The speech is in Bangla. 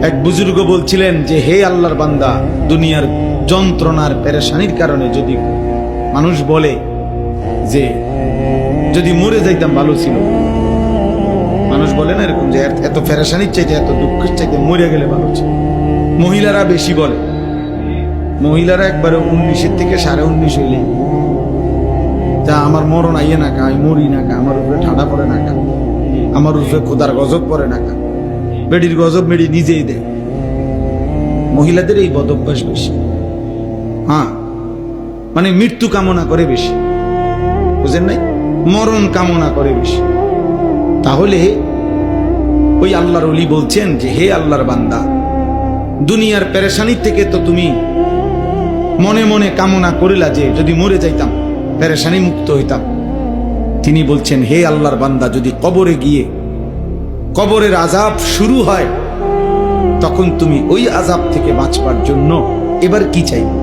এক বুজুর্গ বলছিলেন যে হে আল্লাহর বান্দা, দুনিয়ার যন্ত্রণার পেরেশানির কারণে যদি মানুষ বলে যে যদি মরে যাইতাম ভালো ছিল, মানুষ বলে না এরকম যে এত পেরেশানির চাইতে এত দুঃখের চাইতে মরে গেলে ভালো ছিল। মহিলারা বেশি বলে, মহিলারা একবারে 19-এর থেকে 19.5 হইলে যা আমার মরণ আইয়ে না কা, আমি মরি না কা, আমার উপরে ঠান্ডা পড়ে না কা, আমার উপরে খোদার গজব পড়ে না কা। বেডির গজব মেডি নিজেই দেয়। মহিলাদের এই বদ অভ্যাস বেশি। হ্যাঁ, মানে মৃত্যু কামনা করে বেশি, বুঝেন নাই, মরণ কামনা করে বেশি। তাহলে ওই আল্লাহর ওলি বলছেন যে হে আল্লাহর বান্দা, দুনিয়ার পেরেশানির থেকে তো তুমি মনে মনে কামনা করিলা যে যদি মরে যাইতাম, পেরেশানি মুক্ত হইতাম। তিনি বলছেন হে আল্লাহর বান্দা, যদি কবরে গিয়ে কবরের আযাব শুরু হয়, তখন তুমি ওই আযাব থেকে বাঁচবার জন্য এবার কি চাইবে?